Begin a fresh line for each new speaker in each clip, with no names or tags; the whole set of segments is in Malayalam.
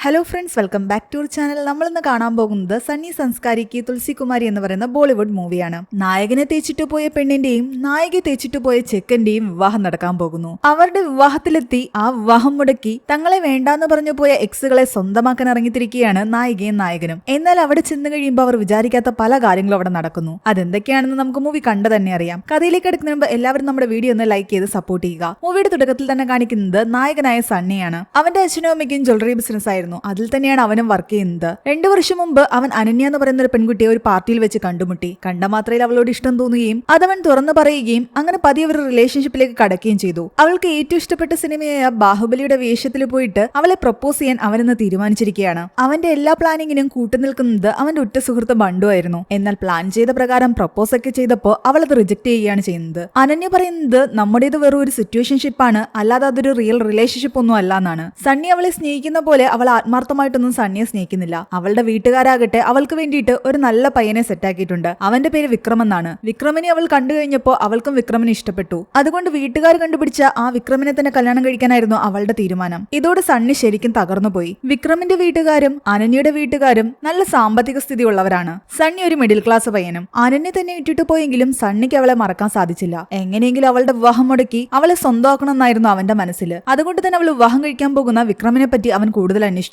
Hello friends, welcome back to our channel. നമ്മളിന്ന് കാണാൻ പോകുന്നത് സണ്ണി സംസ്കാരിക്ക് തുളസി കുമാരി എന്ന് പറയുന്ന ബോളിവുഡ് മൂവിയാണ്. നായകനെ തേച്ചിട്ട് പോയ പെണ്ണിന്റെയും നായികയെ തേച്ചിട്ട് പോയ ചെക്കന്റെയും വിവാഹം നടക്കാൻ പോകുന്നു. അവരുടെ വിവാഹത്തിലെത്തി ആ വിവാഹം മുടക്കി തങ്ങളെ വേണ്ടാന്ന് പറഞ്ഞു പോയ എക്സുകളെ സ്വന്തമാക്കാൻ ഇറങ്ങിത്തിരിക്കുകയാണ് നായികയും നായകനും. എന്നാൽ അവിടെ ചെന്ന് കഴിയുമ്പോൾ അവർ വിചാരിക്കാത്ത പല കാര്യങ്ങളും അവിടെ നടക്കുന്നു. അതെന്തൊക്കെയാണെന്ന് നമുക്ക് മൂവി കണ്ടു തന്നെ അറിയാം. കഥയിലേക്ക് എടുക്കുന്നതിന് മുമ്പ് എല്ലാവരും നമ്മുടെ വീഡിയോ ഒന്ന് ലൈക്ക് ചെയ്ത് സപ്പോർട്ട് ചെയ്യുക. മൂവിയുടെ തുടക്കത്തിൽ തന്നെ കാണിക്കുന്നത് നായകനായ സണ്ണിയാണ്. അവന്റെ അച്ഛനും അമ്മയ്ക്കും ജ്വല്ലറി ബിസിനസ് ആയിരുന്നു. അതിൽ തന്നെയാണ് അവനും വർക്ക് ചെയ്യുന്നത്. 2 വർഷം മുമ്പ് അവൻ അനന്യ എന്ന് പറയുന്ന ഒരു പെൺകുട്ടിയെ ഒരു പാർട്ടിയിൽ വെച്ച് കണ്ടുമുട്ടി. കണ്ട മാത്രയിൽ അവളോട് ഇഷ്ടം തോന്നുകയും അതവൻ തുറന്നു പറയുകയും അങ്ങനെ പതിയെ ഒരു റിലേഷൻഷിപ്പിലേക്ക് കടക്കുകയും ചെയ്തു. അവൾക്ക് ഏറ്റവും ഇഷ്ടപ്പെട്ട സിനിമയായ ബാഹുബലിയുടെ വേഷത്തിൽ പോയിട്ട് അവളെ പ്രപ്പോസ് ചെയ്യാൻ അവനെന്ന് തീരുമാനിച്ചിരിക്കുകയാണ്. അവന്റെ എല്ലാ പ്ലാനിങ്ങിനും കൂട്ടുനിൽക്കുന്നത് അവന്റെ ഉറ്റ സുഹൃത്ത് ബണ്ടു ആയിരുന്നു. എന്നാൽ പ്ലാൻ ചെയ്ത പ്രകാരം പ്രപ്പോസ് ഒക്കെ ചെയ്തപ്പോൾ അവൾ അത് റിജക്ട് ചെയ്യുകയാണ് ചെയ്യുന്നത്. അനന്യ പറയുന്നത് നമ്മുടേത് വെറും ഒരു സിറ്റുവേഷൻഷിപ്പാണ്, അല്ലാതെ അതൊരു റിയൽ റിലേഷൻഷിപ്പ് ഒന്നും അല്ല എന്നാണ്. സണ്ണി അവളെ സ്നേഹിക്കുന്ന പോലെ അവൾ ആത്മാർത്ഥമായിട്ടൊന്നും സണ്ണിയെ സ്നേഹിക്കുന്നില്ല. അവളുടെ വീട്ടുകാരാകട്ടെ അവൾക്ക് വേണ്ടിയിട്ട് ഒരു നല്ല പയ്യനെ സെറ്റാക്കിയിട്ടുണ്ട്. അവന്റെ പേര് വിക്രം എന്നാണ്. വിക്രമിനെ അവൾ കണ്ടു കഴിഞ്ഞപ്പോൾ അവൾക്കും വിക്രമിനെ ഇഷ്ടപ്പെട്ടു. അതുകൊണ്ട് വീട്ടുകാർ കണ്ടുപിടിച്ച ആ വിക്രമിനെ തന്നെ കല്യാണം കഴിക്കാനായിരുന്നു അവളുടെ തീരുമാനം. ഇതോടെ സണ്ണി ശരിക്കും തകർന്നുപോയി. വിക്രമിന്റെ വീട്ടുകാരും അനന്യയുടെ വീട്ടുകാരും നല്ല സാമ്പത്തിക സ്ഥിതി ഉള്ളവരാണ്. സണ്ണി ഒരു മിഡിൽ ക്ലാസ് പയ്യനും. അനന്യ തന്നെ ഇട്ടിട്ട് പോയെങ്കിലും സണ്ണിക്ക് അവളെ മറക്കാൻ സാധിച്ചില്ല. എങ്ങനെയെങ്കിലും അവളുടെ വിവാഹം മുടക്കി അവളെ സ്വന്തമാക്കണമെന്നായിരുന്നു അവന്റെ മനസ്സിൽ. അതുകൊണ്ട് തന്നെ അവൾ വിവാഹം കഴിക്കാൻ പോകുന്ന വിക്രമിനെ പറ്റി അവൻ കൂടുതൽ അന്വേഷിക്കുന്നു.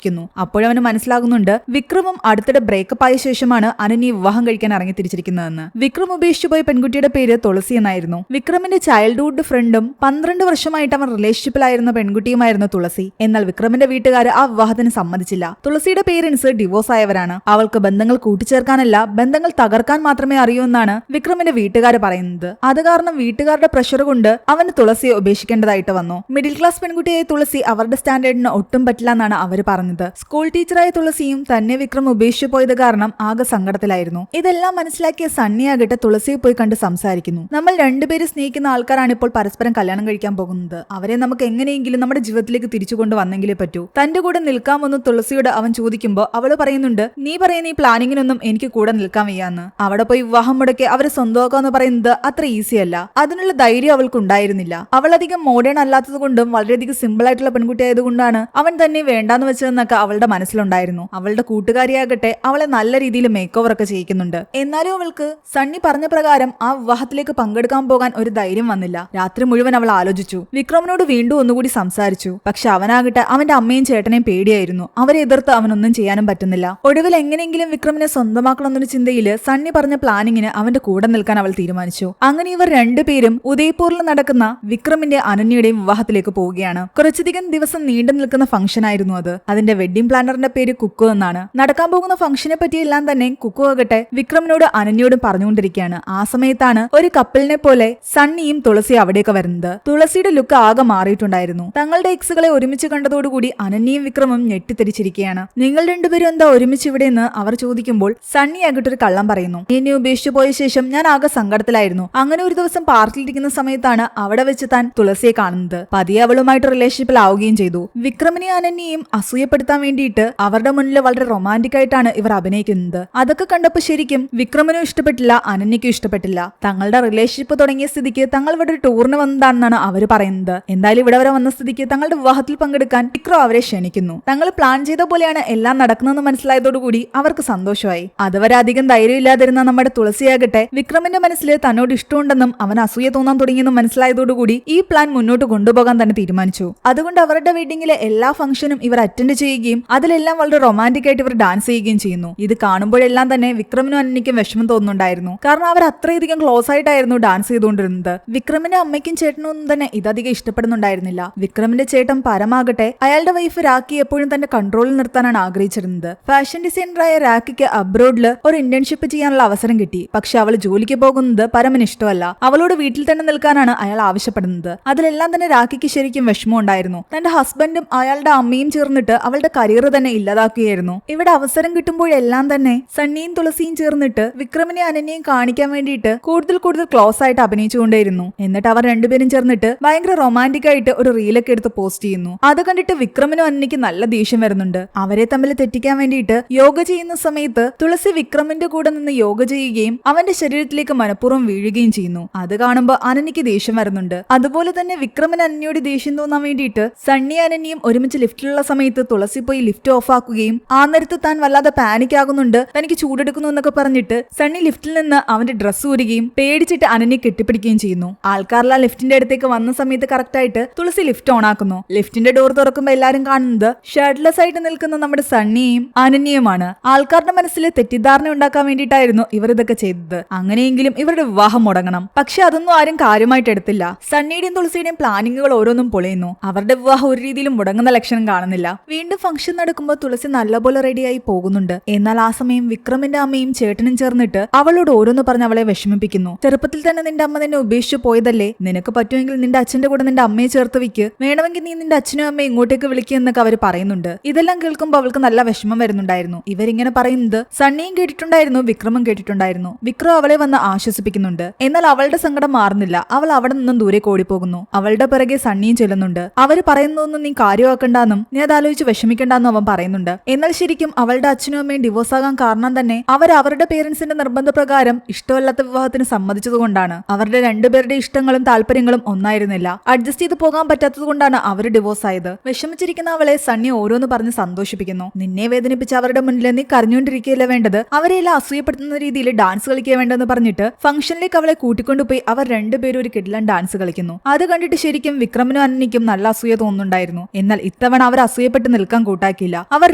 അപ്പോഴവന് മനസ്സിലാകുന്നുണ്ട് വിക്രമും അടുത്തിടെ ബ്രേക്കപ്പ് ആയ ശേഷമാണ് അനന്യ വിവാഹം കഴിക്കാൻ ഇറങ്ങി തിരിച്ചിരിക്കുന്നതെന്ന്. വിക്രം ഉപേക്ഷിച്ചു പോയ പെൺകുട്ടിയുടെ പേര് തുളസി എന്നായിരുന്നു. വിക്രമിന്റെ ചൈൽഡ്ഹുഡ് ഫ്രണ്ടും 12 വർഷമായിട്ട് അവൻ റിലേഷൻഷിപ്പിലായിരുന്ന പെൺകുട്ടിയുമായിരുന്നു തുളസി. എന്നാൽ വിക്രമിന്റെ വീട്ടുകാർ ആ വിവാഹത്തിന് സമ്മതിച്ചില്ല. തുളസിയുടെ പേരൻസ് ഡിവോഴ്സ് ആയവരാണ്. അവൾക്ക് ബന്ധങ്ങൾ കൂട്ടിച്ചേർക്കാനല്ല, ബന്ധങ്ങൾ തകർക്കാൻ മാത്രമേ അറിയൂ എന്നാണ് വിക്രമിന്റെ വീട്ടുകാർ പറയുന്നത്. അത് കാരണം വീട്ടുകാരുടെ പ്രഷർ കൊണ്ട് അവന് തുളസിയെ ഉപേക്ഷിക്കേണ്ടതായിട്ട് വന്നു. മിഡിൽ ക്ലാസ് പെൺകുട്ടിയായ തുളസി അവരുടെ സ്റ്റാൻഡേർഡിന് ഒട്ടും പറ്റില്ല എന്നാണ് അവർ പറഞ്ഞത്. സ്കൂൾ ടീച്ചറായ തുളസിയും തന്നെ വിക്രം ഉപേക്ഷിച്ചു പോയത് കാരണം ആകെ സങ്കടത്തിലായിരുന്നു. ഇതെല്ലാം മനസ്സിലാക്കിയ സണ്ണിയാകട്ടെ തുളസിയെ പോയി കണ്ട് സംസാരിക്കുന്നു. നമ്മൾ രണ്ടുപേരും സ്നേഹിക്കുന്ന ആൾക്കാരാണ് ഇപ്പോൾ പരസ്പരം കല്യാണം കഴിക്കാൻ പോകുന്നത്. അവരെ നമുക്ക് എങ്ങനെയെങ്കിലും നമ്മുടെ ജീവിതത്തിലേക്ക് തിരിച്ചു കൊണ്ടുവന്നെങ്കിലേ പറ്റൂ. തന്റെ കൂടെ നിൽക്കാമെന്ന് തുളസിയോട് അവൻ ചോദിക്കുമ്പോൾ അവള് പറയുന്നുണ്ട്, നീ പറയുന്ന ഈ പ്ലാനിങ്ങിനൊന്നും എനിക്ക് കൂടെ നിൽക്കാൻ വയ്യാന്ന്. അവിടെ പോയി വിവാഹം മുടക്കി അവരെ സ്വന്തമാക്കാന്ന് പറയുന്നത് അത്ര ഈസി അല്ല. അതിനുള്ള ധൈര്യം അവൾക്ക് ഉണ്ടായിരുന്നില്ല. അവൾ അധികം മോഡേൺ അല്ലാത്തത് കൊണ്ടും വളരെയധികം സിമ്പിൾ ആയിട്ടുള്ള പെൺകുട്ടി ആയതുകൊണ്ടാണ് അവൻ തന്നെ വേണ്ടാന്ന് വെച്ചതെന്നൊക്കെ അവളുടെ മനസ്സിലുണ്ടായിരുന്നു. അവളുടെ കൂട്ടുകാരിയാകട്ടെ അവളെ നല്ല രീതിയിൽ മേക്ക് ഓവർ ഒക്കെ ചെയ്യിക്കുന്നുണ്ട്. എന്നാലും അവൾക്ക് സണ്ണി പറഞ്ഞ പ്രകാരം ആ വിവാഹത്തിലേക്ക് പങ്കെടുക്കാൻ പോകാൻ ഒരു ധൈര്യം വന്നില്ല. രാത്രി മുഴുവൻ അവൾ ആലോചിച്ചു. വിക്രമിനോട് വീണ്ടും ഒന്നുകൂടി സംസാരിച്ചു. പക്ഷെ അവനാകട്ടെ അവന്റെ അമ്മയും ചേട്ടനെയും പേടിയായിരുന്നു. അവരെ എതിർത്ത് അവനൊന്നും ചെയ്യാനും പറ്റുന്നില്ല. ഒടുവിൽ എങ്ങനെയെങ്കിലും വിക്രമിനെ സ്വന്തമാക്കണമെന്നൊരു ചിന്തയിൽ സണ്ണി പറഞ്ഞ പ്ലാനിങ്ങിന് അവന്റെ കൂടെ നിൽക്കാൻ അവൾ തീരുമാനിച്ചു. അങ്ങനെ ഇവർ രണ്ടുപേരും ഉദയ്പൂരിൽ നടക്കുന്ന വിക്രമിന്റെ അനന്യയുടെയും വിവാഹത്തിലേക്ക് പോവുകയാണ്. കുറച്ചധികം ദിവസം നീണ്ടു നിൽക്കുന്ന ഫംഗ്ഷൻ ആയിരുന്നു അത്. അതിന്റെ വെഡിംഗ് പ്ലാനറിന്റെ പേര് കുക്കു എന്നാണ്. നടക്കാൻ പോകുന്ന ഫംഗ്ഷനെ പറ്റിയെല്ലാം തന്നെ കുക്കു ആകട്ടെ വിക്രമിനോട് അനന്യയോടും പറഞ്ഞുകൊണ്ടിരിക്കുകയാണ്. ആ സമയത്താണ് ഒരു കപ്പിളിനെ പോലെ സണ്ണിയും തുളസി അവിടേക്ക് വരുന്നത്. തുളസിയുടെ ലുക്ക് ആകെ മാറിയിട്ടുണ്ടായിരുന്നു. തങ്ങളുടെ എക്സുകളെ ഒരുമിച്ച് കണ്ടതോടുകൂടി അനന്യയും വിക്രമും ഞെട്ടിത്തെരിച്ചിരിക്കുകയാണ്. നിങ്ങൾ രണ്ടുപേരും എന്താ ഒരുമിച്ച് ഇവിടെ എന്ന് അവർ ചോദിക്കുമ്പോൾ സണ്ണി ആകട്ടെ ഒരു കള്ളം പറയുന്നു. എന്നെ ഉപേക്ഷിച്ചു പോയ ശേഷം ഞാൻ ആകെ സങ്കടത്തിലായിരുന്നു. അങ്ങനെ ഒരു ദിവസം പാർക്കിലിരിക്കുന്ന സമയത്താണ് അവിടെ വെച്ച് താൻ തുളസിയെ കാണുന്നത്. പതിയെ അവളുമായിട്ട് റിലേഷൻഷിപ്പിലാവുകയും ചെയ്തു. വിക്രമിനെ അനന്യയും അസൂയപ്പെടുത്താൻ വേണ്ടിയിട്ട് അവരുടെ മുന്നിൽ വളരെ റൊമാൻറ്റിക് ആയിട്ടാണ് ഇവർ അഭിനയിക്കുന്നത്. അതൊക്കെ കണ്ടപ്പോൾ ശരിക്കും വിക്രമിനും ഇഷ്ടപ്പെട്ടില്ല, അനന്യയ്ക്കും ഇഷ്ടപ്പെട്ടില്ല. തങ്ങളുടെ റിലേഷൻഷിപ്പ് തുടങ്ങിയ സ്ഥിതിക്ക് തങ്ങൾ ഇവിടെ ഒരു ടൂറിന് വന്നതാണെന്നാണ് അവർ പറയുന്നത്. എന്തായാലും ഇവിടെ വരെ വന്ന സ്ഥിതിക്ക് തങ്ങളുടെ വിവാഹത്തിൽ പങ്കെടുക്കാൻ വിക്രം അവരെ ക്ഷണിക്കുന്നു. തങ്ങൾ പ്ലാൻ ചെയ്ത പോലെയാണ് എല്ലാം നടക്കുന്നതെന്ന് മനസ്സിലായതോടുകൂടി അവർക്ക് സന്തോഷമായി. അതുവരെ അധികം ധൈര്യമില്ലാതിരുന്ന നമ്മുടെ തുളസിയാകട്ടെ വിക്രമിന്റെ മനസ്സിൽ തന്നോട് ഇഷ്ടമുണ്ടെന്നും അവൻ അസൂയ തോന്നാൻ തുടങ്ങിയെന്നും മനസ്സിലായതോടുകൂടി ഈ പ്ലാൻ മുന്നോട്ട് കൊണ്ടുപോകാൻ തന്നെ തീരുമാനിച്ചു. അതുകൊണ്ട് അവരുടെ വെഡിങ്ങിലെ എല്ലാ ഫംഗ്ഷനും ഇവർ അറ്റൻഡ് ചെയ്യുകയും അതിലെല്ലാം വളരെ റൊമാൻറ്റിക് ആയിട്ട് ഇവർ ഡാൻസ് ചെയ്യുകയും ചെയ്യുന്നു. ഇത് കാണുമ്പോഴെല്ലാം തന്നെ വിക്രമിനും അനന്യയ്ക്കും വിഷമം തോന്നുന്നുണ്ടായിരുന്നു. കാരണം അവർ അത്രയധികം ക്ലോസ് ആയിട്ടായിരുന്നു ഡാൻസ് ചെയ്തുകൊണ്ടിരുന്നത്. വിക്രമിന്റെ അമ്മയ്ക്കും ചേട്ടനും ഒന്നും തന്നെ ഇതധികം ഇഷ്ടപ്പെടുന്നുണ്ടായിരുന്നില്ല. വിക്രമിന്റെ ചേട്ടൻ പരമാകട്ടെ അയാളുടെ വൈഫ് രാഖി എപ്പോഴും തന്റെ കൺട്രോളിൽ നിർത്താനാണ് ആഗ്രഹിച്ചിരുന്നത്. ഫാഷൻ ഡിസൈനറായ രാഖിക്ക് അബ്രോഡില് ഒരു ഇന്റേൺഷിപ്പ് ചെയ്യാനുള്ള അവസരം കിട്ടി. പക്ഷെ അവൾ ജോലിക്ക് പോകുന്നത് പരമന് ഇഷ്ടമല്ല. അവളോട് വീട്ടിൽ തന്നെ നിൽക്കാനാണ് അയാൾ ആവശ്യപ്പെടുന്നത്. അതിലെല്ലാം തന്നെ രാഖിക്ക് ശരിക്കും വിഷമം ഉണ്ടായിരുന്നു. തന്റെ ഹസ്ബൻഡും അയാളുടെ അമ്മയും ചേർന്നിട്ട് അവളുടെ കരിയർ തന്നെ ഇല്ലാതാക്കുകയായിരുന്നു. ഇവിടെ അവസരം കിട്ടുമ്പോഴെല്ലാം തന്നെ സണ്ണിയും തുളസിയും ചേർന്നിട്ട് വിക്രമിനെ അനന്യയും കാണിക്കാൻ വേണ്ടിയിട്ട് കൂടുതൽ ക്ലോസ് ആയിട്ട് അഭിനയിച്ചുകൊണ്ടേയിരുന്നു. എന്നിട്ട് അവർ രണ്ടുപേരും ചേർന്നിട്ട് ഭയങ്കര റൊമാൻറ്റിക് ആയിട്ട് ഒരു റീലൊക്കെ എടുത്ത് പോസ്റ്റ് ചെയ്യുന്നു. അത് കണ്ടിട്ട് വിക്രമിനും അനന്യയ്ക്ക് നല്ല ദേഷ്യം വരുന്നുണ്ട്. അവരെ തമ്മിൽ തെറ്റിക്കാൻ വേണ്ടിയിട്ട് യോഗ ചെയ്യുന്ന സമയത്ത് തുളസി വിക്രമിന്റെ കൂടെ നിന്ന് യോഗ ചെയ്യുകയും അവന്റെ ശരീരത്തിലേക്ക് മനഃപൂർവ്വം വീഴുകയും ചെയ്യുന്നു. അത് കാണുമ്പോൾ അനന്യയ്ക്ക് ദേഷ്യം വരുന്നുണ്ട്. അതുപോലെ തന്നെ വിക്രമിന് അനന്യയോട് ദേഷ്യം തോന്നാൻ വേണ്ടിയിട്ട് സണ്ണി അനന്യയും ഒരുമിച്ച് ലിഫ്റ്റിലുള്ള സമയത്ത് തുളസി തുളസി പോയി ലിഫ്റ്റ് ഓഫ് ആക്കുകയും ആ നേരത്ത് താൻ വല്ലാതെ പാനിക് ആകുന്നുണ്ട്, തനിക്ക് ചൂടെടുക്കുന്നു എന്നൊക്കെ പറഞ്ഞിട്ട് സണ്ണി ലിഫ്റ്റിൽ നിന്ന് അവന്റെ ഡ്രസ്സ് ഊരുകയും പേടിച്ചിട്ട് അനന്യെ കെട്ടിപ്പിടിക്കുകയും ചെയ്യുന്നു. ആൾക്കാരെല്ലാം ലിഫ്റ്റിന്റെ അടുത്തേക്ക് വന്ന സമയത്ത് കറക്റ്റ് ആയിട്ട് തുളസി ലിഫ്റ്റ് ഓൺ ആക്കുന്നു. ലിഫ്റ്റിന്റെ ഡോർ തുറക്കുമ്പോൾ എല്ലാരും കാണുന്നത് ഷർട്ട്ലെസ് ആയിട്ട് നിൽക്കുന്ന നമ്മുടെ സണ്ണിയെയും അനന്യയുമാണ്. ആൾക്കാരുടെ മനസ്സിൽ തെറ്റിദ്ധാരണ ഉണ്ടാക്കാൻ വേണ്ടിയിട്ടായിരുന്നു ഇവർ ഇതൊക്കെ ചെയ്തത്. അങ്ങനെയെങ്കിലും ഇവരുടെ വിവാഹം മുടങ്ങണം. പക്ഷെ അതൊന്നും ആരും കാര്യമായിട്ട് എടുത്തില്ല. സണ്ണിയുടെയും തുളസിയുടെയും പ്ലാനിങ്ങുകൾ ഓരോന്നും പൊളിയുന്നു. അവരുടെ വിവാഹം ഒരു രീതിയിലും മുടങ്ങുന്ന ലക്ഷണം കാണുന്നില്ല. വീണ്ടും ഫംഗ്ഷൻ നടക്കുമ്പോൾ തുളസി നല്ലപോലെ റെഡിയായി പോകുന്നുണ്ട്. എന്നാൽ ആ സമയം വിക്രമിന്റെ അമ്മയും ചേട്ടനും ചേർന്നിട്ട് അവളോട് ഓരോന്ന് പറഞ്ഞ് അവളെ വിഷമിപ്പിക്കുന്നു. ചെറുപ്പത്തിൽ തന്നെ നിന്റെ അമ്മ നിന്നെ ഉപേക്ഷിച്ചു പോയതല്ലേ, നിനക്ക് പറ്റുമെങ്കിൽ നിന്റെ അച്ഛന്റെ കൂടെ നിന്റെ അമ്മയെ ചേർത്ത് വെക്ക്, വേണമെങ്കിൽ നീ നിന്റെ അച്ഛനും അമ്മയും ഇങ്ങോട്ടേക്ക് വിളിക്കുക എന്നൊക്കെ അവർ പറയുന്നുണ്ട്. ഇതെല്ലാം കേൾക്കുമ്പോൾ അവൾക്ക് നല്ല വിഷമം വരുന്നുണ്ടായിരുന്നു. ഇവരിങ്ങനെ പറയുന്നത് സണ്ണിയും കേട്ടിട്ടുണ്ടായിരുന്നു, വിക്രമും കേട്ടിട്ടുണ്ടായിരുന്നു. വിക്രം അവളെ വന്ന് ആശ്വസിപ്പിക്കുന്നുണ്ട്. എന്നാൽ അവളുടെ സങ്കടം മാറുന്നില്ല. അവൾ അവിടെ നിന്നും ദൂരേക്ക് ഓടിപ്പോകുന്നു. അവളുടെ പിറകെ സണ്ണിയും ചെല്ലുന്നുണ്ട്. അവര് പറയുന്നതൊന്നും നീ കാര്യമാക്കണ്ടെന്നും നീ അതാലോചിച്ച് വിഷമിക്കണ്ടെന്നും അവൻ പറയുന്നുണ്ട്. എന്നാൽ ശരിക്കും അവളുടെ അച്ഛനും അമ്മയും ഡിവോഴ്സ് ആകാൻ കാരണം തന്നെ അവർ അവരുടെ പേരൻസിന്റെ നിർബന്ധപ്രകാരം ഇഷ്ടമല്ലാത്ത വിവാഹത്തിന് സമ്മതിച്ചതുകൊണ്ടാണ്. അവരുടെ രണ്ടുപേരുടെ ഇഷ്ടങ്ങളും താല്പര്യങ്ങളും ഒന്നായിരുന്നില്ല. അഡ്ജസ്റ്റ് ചെയ്ത് പോകാൻ പറ്റാത്തത് കൊണ്ടാണ് അവർ ഡിവോഴ്സ് ആയത്. വിഷമിച്ചിരിക്കുന്ന അവളെ സണ്ണി ഓരോന്ന് പറഞ്ഞ് സന്തോഷിപ്പിക്കുന്നു. നിന്നെ വേദനിപ്പിച്ച അവരുടെ മുന്നിൽ നീ കരഞ്ഞുകൊണ്ടിരിക്കുകയല്ല വേണ്ടത്, അവരെല്ലാം അസൂയപ്പെടുത്തുന്ന രീതിയിൽ ഡാൻസ് കളിക്കുക വേണ്ടെന്ന് പറഞ്ഞിട്ട് ഫംഗ്ഷനിലേക്ക് അവളെ കൂട്ടിക്കൊണ്ടുപോയി അവർ രണ്ടുപേരും ഒരു കിടിലൻ ഡാൻസ് കളിക്കുന്നു. അത് കണ്ടിട്ട് ശരിക്കും വിക്രമിനും അനന്യയ്ക്കും നല്ല അസൂയ തോന്നുന്നുണ്ടായിരുന്നു. എന്നാൽ ഇത്തവണ അവർ അസൂയപ്പെട്ട് നിൽക്കാൻ കൂട്ടാക്കിയില്ല. അവർ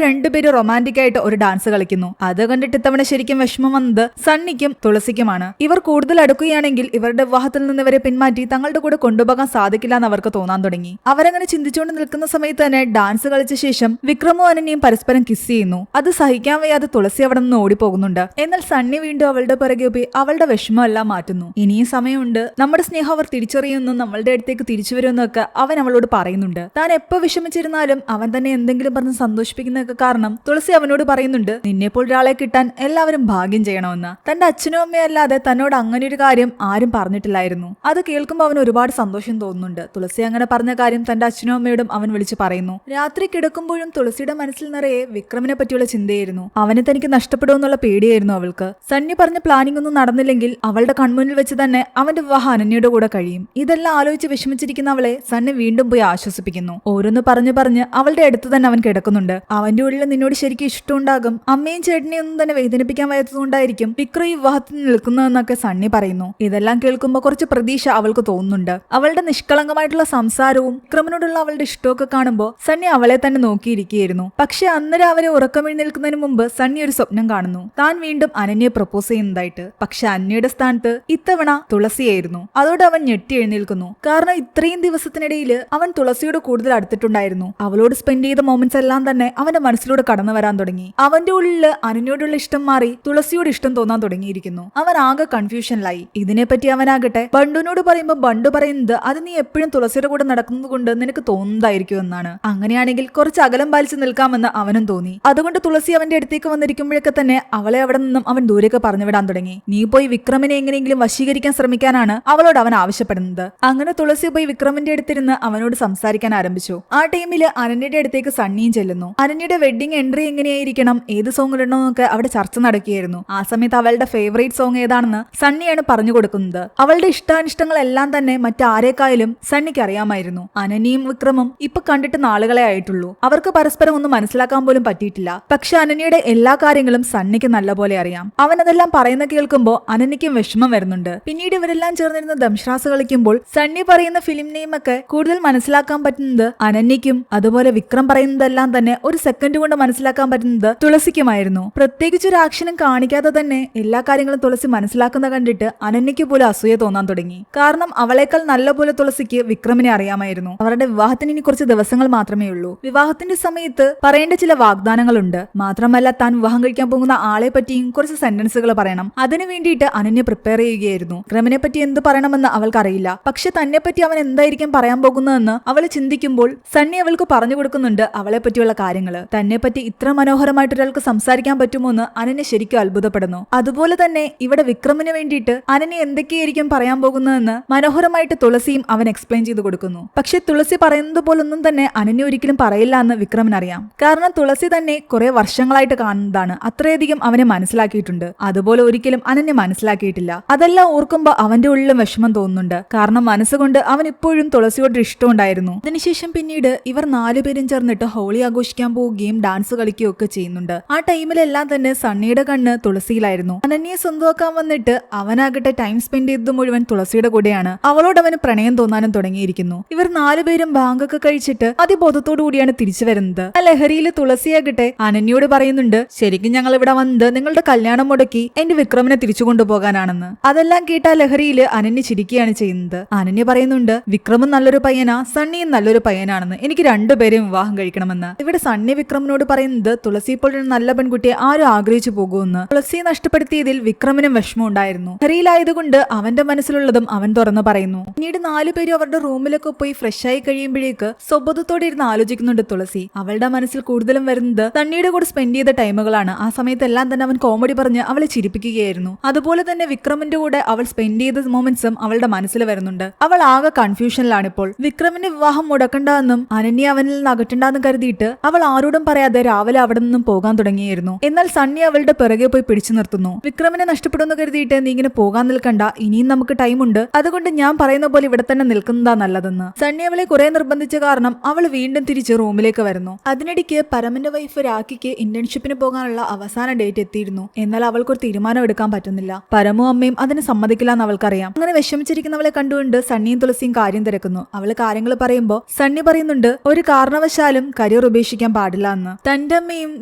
രണ്ടുപേരും റൊമാൻറ്റിക് ആയിട്ട് ഒരു ഡാൻസ് കളിക്കുന്നു. അത് കണ്ടിട്ട് ഇത്തവണ ശരിക്കും വിഷമം വന്നത് സണ്ണിക്കും തുളസിക്കുമാണ്. ഇവർ കൂടുതൽ അടുക്കുകയാണെങ്കിൽ ഇവരുടെ വിവാഹത്തിൽ നിന്ന് ഇവരെ പിന്മാറ്റി തങ്ങളുടെ കൂടെ കൊണ്ടുപോകാൻ സാധിക്കില്ല എന്ന് അവർക്ക് തോന്നാൻ തുടങ്ങി. അവരങ്ങനെ ചിന്തിച്ചുകൊണ്ട് നിൽക്കുന്ന സമയത്ത് തന്നെ ഡാൻസ് കളിച്ച ശേഷം വിക്രമും അനന്യയും പരസ്പരം കിസ് ചെയ്യുന്നു. അത് സഹിക്കാൻ വയ്യാതെ തുളസി അവിടെ നിന്ന് ഓടിപ്പോകുന്നുണ്ട്. എന്നാൽ സണ്ണി വീണ്ടും അവളുടെ പിറകെ പോയി അവളുടെ വിഷമം എല്ലാം മാറ്റുന്നു. ഇനിയും സമയമുണ്ട്, നമ്മുടെ സ്നേഹം അവർ തിരിച്ചറിയുന്നു, നമ്മളുടെ അടുത്തേക്ക് തിരിച്ചു വരുമെന്നൊക്കെ അവൻ അവളോട് പറയുന്നുണ്ട്. താൻ എപ്പോ വിഷമിച്ചിരുന്നാലും അവൻ തന്നെ എന്തെങ്കിലും പറഞ്ഞ് സന്തോഷിപ്പിക്കുന്നതൊക്കെ കാരണം തുളസി അവനോട് പറയുന്നുണ്ട്, നിന്നെപ്പോൾ ഒരാളെ കിട്ടാൻ എല്ലാവരും ഭാഗ്യം ചെയ്യണമെന്ന്. തന്റെ അച്ഛനും അമ്മയും അല്ലാതെ തന്നോട് അങ്ങനെ ഒരു കാര്യം ആരും പറഞ്ഞിട്ടില്ലായിരുന്നു. അത് കേൾക്കുമ്പോൾ അവന് ഒരുപാട് സന്തോഷം തോന്നുന്നുണ്ട്. തുളസി അങ്ങനെ പറഞ്ഞ കാര്യം തന്റെ അച്ഛനും അമ്മയോടും അവൻ വിളിച്ചു പറയുന്നു. രാത്രി കിടക്കുമ്പോഴും തുളസിയുടെ മനസ്സിൽ നിറയെ വിക്രമിനെ പറ്റിയുള്ള ചിന്തയായിരുന്നു. അവനെ തനിക്ക് നഷ്ടപ്പെടുമെന്നുള്ള പേടിയായിരുന്നു അവൾക്ക്. സണ്ണി പറഞ്ഞ പ്ലാനിംഗ് ഒന്നും നടന്നില്ലെങ്കിൽ അവളുടെ കൺമുന്നിൽ വെച്ച് തന്നെ അവന്റെ വിവാഹം അനന്യയുടെ കൂടെ കഴിയും. ഇതെല്ലാം ആലോചിച്ച് വിഷമിച്ചിരിക്കുന്ന അവളെ സണ്ണി വീണ്ടും പോയി ആശ്വസിപ്പിക്കുന്നു. ഓരോന്ന് പറഞ്ഞു പറഞ്ഞ് അവളുടെ അടുത്ത് തന്നെ അവൻ കിടക്കുന്നുണ്ട്. അവന്റെ ഉള്ളിൽ നിന്നോട് ശരിക്കും ഇഷ്ടമുണ്ടാകും, അമ്മയും ചേട്ടനെയും ഒന്നും തന്നെ വേദനിപ്പിക്കാൻ വയ്യാത്തതുകൊണ്ടായിരിക്കും വിക്രം ഈ വിവാഹത്തിൽ നിൽക്കുന്നതെന്നൊക്കെ സണ്ണി പറയുന്നു. ഇതെല്ലാം കേൾക്കുമ്പോൾ കുറച്ച് പ്രതീക്ഷ അവൾക്ക് തോന്നുന്നുണ്ട്. അവളുടെ നിഷ്കളങ്കമായിട്ടുള്ള സംസാരവും വിക്രമിനോടുള്ള അവളുടെ ഇഷ്ടമൊക്കെ കാണുമ്പോൾ സണ്ണി അവളെ തന്നെ നോക്കിയിരിക്കുകയായിരുന്നു. പക്ഷെ അന്ന് രാവിലെ ഉറക്കം എഴുന്നേൽക്കുന്നതിന് മുമ്പ് സണ്ണി ഒരു സ്വപ്നം കാണുന്നു. താൻ വീണ്ടും അനന്യയെ പ്രപ്പോസ് ചെയ്യുന്നതായിട്ട്. പക്ഷെ അന്യയുടെ സ്ഥാനത്ത് ഇത്തവണ തുളസിയായിരുന്നു. അതോടെ അവൻ ഞെട്ടി എഴുന്നേൽക്കുന്നു. കാരണം ഇത്രയും ദിവസത്തിനിടയിൽ അവൻ തുളസിയോട് കൂടുതൽ അടുത്തിട്ടുണ്ടായിരുന്നു. അവളോട് സ്പെൻഡ് ചെയ്ത മൊമെന്റ്സ് എല്ലാം തന്നെ അവന്റെ മനസ്സിലൂടെ കടന്നു വരാൻ തുടങ്ങി. അവന്റെ ഉള്ളിൽ അനന്യയോടുള്ള ഇഷ്ടം മാറി തുളസിയോട് ഇഷ്ടം തോന്നാൻ തുടങ്ങിയിരിക്കുന്നു. അവൻ ആകെ കൺഫ്യൂഷനിലായി. ഇതിനെപ്പറ്റി അവനാകട്ടെ ബണ്ടുവിനോട് പറയുമ്പോൾ ബണ്ടു പറയുന്നത് അത് നീ എപ്പോഴും തുളസിയുടെ കൂടെ നടക്കുന്നത് കൊണ്ട് നിനക്ക് തോന്നുന്നതായിരിക്കും എന്നാണ്. അങ്ങനെയാണെങ്കിൽ കുറച്ച് അകലം പാലിച്ച് നിൽക്കാമെന്ന് അവനും തോന്നി. അതുകൊണ്ട് തുളസി അവന്റെ അടുത്തേക്ക് വന്നിരിക്കുമ്പോഴൊക്കെ തന്നെ അവളെ അവിടെ നിന്നും അവൻ ദൂരേക്ക് പറഞ്ഞു വിടാൻ തുടങ്ങി. നീ പോയി വിക്രമിനെ എങ്ങനെയെങ്കിലും വശീകരിക്കാൻ ശ്രമിക്കാനാണ് അവളോട് അവൻ ആവശ്യപ്പെടുന്നത്. അങ്ങനെ തുളസി പോയി വിക്രമിന്റെ അടുത്തിരുന്ന് അവനോട് സംസാരിക്കാൻ ആരംഭിച്ചു. ആ ടൈമില് അനന്യയുടെ അടുത്തേക്ക് സണ്ണിയും ചെല്ലുന്നു. അനന്യയുടെ വെഡിങ് എൻട്രി എങ്ങനെയായിരിക്കണം, ഏത് സോങ് ഇടണമെന്നൊക്കെ അവിടെ ചർച്ച നടക്കുകയായിരുന്നു. ആ സമയത്ത് അവളുടെ ഫേവറേറ്റ് സോങ് ഏതാണെന്ന് സണ്ണിയാണ് പറഞ്ഞു കൊടുക്കുന്നത്. അവളുടെ ഇഷ്ടാനിഷ്ടങ്ങളെല്ലാം തന്നെ മറ്റാരേക്കായാലും സണ്ണിക്ക് അറിയാമായിരുന്നു. അനന്യയും വിക്രമും ഇപ്പൊ കണ്ടിട്ട് നാളുകളെ ആയിട്ടുള്ളൂ. അവർക്ക് പരസ്പരം ഒന്നും മനസ്സിലാക്കാൻ പോലും പറ്റിയിട്ടില്ല. പക്ഷെ അനന്യയുടെ എല്ലാ കാര്യങ്ങളും സണ്ണിക്ക് നല്ലപോലെ അറിയാം. അവൻ അതെല്ലാം പറയുന്ന കേൾക്കുമ്പോൾ അനന്യയ്ക്കും വിഷമം വരുന്നുണ്ട്. പിന്നീട് ഇവരെല്ലാം ചേർന്നിരുന്ന ദംശ്രാസ് കളിക്കുമ്പോൾ സണ്ണി പറയുന്ന ഫിലിം നെയിം ഒക്കെ കൂടുതൽ മനസ്സിലാക്കാൻ പറ്റുന്നത് അനന്യയ്ക്കും അതുപോലെ വിക്രം പറയുന്നതെല്ലാം തന്നെ ഒരു സെക്കൻഡ് കൊണ്ട് മനസ്സിലാക്കാൻ പറ്റുന്നത് തുളസിക്കുമായിരുന്നു. പ്രത്യേകിച്ച് ഒരു ആക്ഷനും കാണിക്കാതെ തന്നെ എല്ലാ കാര്യങ്ങളും തുളസി മനസ്സിലാക്കുന്ന കണ്ടിട്ട് അനന്യയ്ക്ക് പോലും അസൂയ തോന്നാൻ തുടങ്ങി. കാരണം അവളേക്കാൾ നല്ലപോലെ തുളസിക്ക് വിക്രമിനെ അറിയാമായിരുന്നു. അവരുടെ വിവാഹത്തിന് ഇനി കുറച്ച് ദിവസങ്ങൾ മാത്രമേ ഉള്ളൂ. വിവാഹത്തിന്റെ സമയത്ത് പറയേണ്ട ചില വാഗ്ദാനങ്ങളുണ്ട്. മാത്രമല്ല താൻ വിവാഹം കഴിക്കാൻ പോകുന്ന ആളെ പറ്റിയും കുറച്ച് സെന്റൻസുകൾ പറയണം. അതിനു വേണ്ടിയിട്ട് അനന്യ പ്രിപ്പയർ ചെയ്യുകയായിരുന്നു. വിക്രമിനെ പറ്റി എന്ത് പറയണമെന്ന് അവൾക്കറിയില്ല. പക്ഷെ തന്നെ പറ്റി അവൻ എന്തായിരിക്കും പറയാൻ പോകുന്നതെന്ന് അവൾ ചിന്തിക്കുമ്പോൾ സണ്ണി അവൾക്ക് പറഞ്ഞു കൊടുക്കുന്നുണ്ട് അവളെ പറ്റിയുള്ള കാര്യങ്ങൾ. തന്നെ പറ്റി ഇത്ര മനോഹരമായിട്ട് ഒരാൾക്ക് സംസാരിക്കാൻ പറ്റുമോ എന്ന് അനന്യ ശരിക്കും അത്ഭുതപ്പെടുന്നു. അതുപോലെ തന്നെ ഇവിടെ വിക്രമിന് വേണ്ടിയിട്ട് അനന്യ എന്തൊക്കെയായിരിക്കും പറയാൻ പോകുന്നതെന്ന് മനോഹരമായിട്ട് തുളസിയും അവൻ എക്സ്പ്ലെയിൻ ചെയ്ത് കൊടുക്കുന്നു. പക്ഷെ തുളസി പറയുന്നത് പോലൊന്നും തന്നെ അനന്യ ഒരിക്കലും പറയില്ല എന്ന് വിക്രമിനറിയാം. കാരണം തുളസി തന്നെ കുറെ വർഷങ്ങളായിട്ട് കാണുന്നതാണ്. അത്രയധികം അവനെ മനസ്സിലാക്കിയിട്ടുണ്ട്. അതുപോലെ ഒരിക്കലും അനന്യ മനസ്സിലാക്കിയിട്ടില്ല. അതെല്ലാം ഓർക്കുമ്പോൾ അവന്റെ ഉള്ളിലും വിഷമം തോന്നുന്നുണ്ട്. കാരണം മനസ്സുകൊണ്ട് അവൻ ഇപ്പോഴും തുളസിയോട് ഇഷ്ടമുണ്ടായിരുന്നു. അതിനുശേഷം പിന്നീട് ഇവർ 4 പേരും ചേർന്നിട്ട് ഹോളി ആഘോഷിക്കാൻ പോവുകയും ഡാൻസ് കളിക്കുകയും ഒക്കെ ചെയ്യുന്നുണ്ട്. ആ ടൈമിലെല്ലാം തന്നെ സണ്ണിയുടെ കണ്ണ് തുളസിയിലായിരുന്നു. അനന്യയെ സ്വന്തമാക്കാൻ വന്നിട്ട് അവനാകട്ടെ ടൈം സ്പെൻഡ് ചെയ്തത് മുഴുവൻ തുളസിയുടെ കൂടെയാണ്. അവളോട് അവന് പ്രണയം തോന്നാനും തുടങ്ങിയിരിക്കുന്നു. ഇവർ 4 പേരും ബാങ്കൊക്കെ കഴിച്ചിട്ട് അതിബോധത്തോടു കൂടിയാണ് തിരിച്ചു വരുന്നത്. ആ ലഹരിയിൽ തുളസിയാകട്ടെ അനന്യയോട് പറയുന്നുണ്ട്, ശരിക്കും ഞങ്ങൾ ഇവിടെ വന്നത് നിങ്ങളുടെ കല്യാണം മുടക്കി എന്റെ വിക്രമിനെ തിരിച്ചു കൊണ്ടുപോകാനാണെന്ന്. അതെല്ലാം കേട്ട ആ ലഹരിയിൽ അനന്യ ചിരിക്കുകയാണ് ചെയ്യുന്നത്. അനന്യ പറയുന്നുണ്ട്, വിക്രമും നല്ലൊരു പയ്യനാ, സണ്ണിയും നല്ലൊരു പയ്യനാണെന്ന്, എനിക്ക് രണ്ടുപേരെയും വിവാഹം കഴിക്കണമെന്ന്. ഇവിടെ സണ്ണി വിക്രമിനോട് പറയുന്നത്, തുളസി ഇപ്പോൾ ഒരു നല്ല പെൺകുട്ടിയെ ആരും ആഗ്രഹിച്ചു പോകുമെന്ന്. തുളസിയെ നഷ്ടപ്പെടുത്തിയതിൽ വിക്രമിനും വിഷമം ഉണ്ടായിരുന്നു. ലഹരിയിലായതുകൊണ്ട് അവന്റെ മനസ്സിലുള്ളതും അവൻ തുറന്നു പറയുന്നു. പിന്നീട് 4 പേരും അവരുടെ റൂമിലൊക്കെ പോയി ഫ്രഷ് ആയി കഴിയുമ്പോഴേക്ക് സ്വബോധത്തോടെ ഇരുന്ന് ആലോചിക്കുന്നുണ്ട് തുളസി. അവളുടെ മനസ്സിൽ കൂടുതലും വരുന്നത് സണ്ണിയുടെ കൂടെ സ്പെൻഡ് ചെയ്ത ടൈമുകളാണ്. ആ സമയത്തെല്ലാം തന്നെ അവൻ കോമഡി പറഞ്ഞ് അവളെ ചിരിപ്പിക്കുകയായിരുന്നു. അതുപോലെ തന്നെ വിക്രമിന്റെ കൂടെ അവൾ സ്പെൻഡ് ചെയ്ത മൊമെന്റ്സും അവളുടെ മനസ്സിൽ വരുന്നുണ്ട്. അവൾ ആകെ കൺഫ്യൂഷനിലാണിപ്പോൾ. വിക്രമിന്റെ വിവാഹം മുടക്കണ്ടെന്നും അനന്യ അവനിൽ നിന്ന് അകറ്റണ്ടെന്ന് കരുതിയിട്ട് അവൾ ആരോടും പറയാതെ രാവിലെ അവിടെ നിന്നും പോകാൻ തുടങ്ങിയായിരുന്നു. എന്നാൽ സണ്ണി അവളുടെ പിറകെ പോയി പിടിച്ചു നിർത്തുന്നു. വിക്രമിനെ നഷ്ടപ്പെടുമെന്ന് കരുതിയിട്ട് നീ ഇങ്ങനെ പോകാൻ നിൽക്കണ്ട, ഇനിയും നമുക്ക് ടൈമുണ്ട്, അതുകൊണ്ട് ഞാൻ പറയുന്ന പോലെ ഇവിടെ തന്നെ നിൽക്കുന്നതാ നല്ലതെന്ന്. സണ്ണി അവളെ കുറെ നിർബന്ധിച്ച കാരണം അവൾ വീണ്ടും തിരിച്ച് റൂമിലേക്ക് വരുന്നു. അതിനിടയ്ക്ക് പരമന്റെ വൈഫ് രാഖിക്ക് ഇന്റേൺഷിപ്പിന് പോകാനുള്ള അവസാന ഡേറ്റ് എത്തിയിരുന്നു. എന്നാൽ അവൾക്കൊരു തീരുമാനം എടുക്കാൻ പറ്റുന്നില്ല. പരമും അമ്മയും അതിന് സമ്മതിക്കില്ല എന്ന് അവൾക്കറിയാം. അങ്ങനെ വിഷമിച്ചിരിക്കുന്നവളെ കണ്ടുകൊണ്ട് സണ്ണിയും തുളസിയും കാര്യം തിരക്കുന്നു. അവള് കാര്യങ്ങൾ പറയുമ്പോ സണ്ണി പറയുന്നുണ്ട്, ഒരു കാരണവശാലും കരിയർ ഉപേക്ഷിക്കാൻ പാടില്ല എന്ന്. തന്റെ അമ്മയും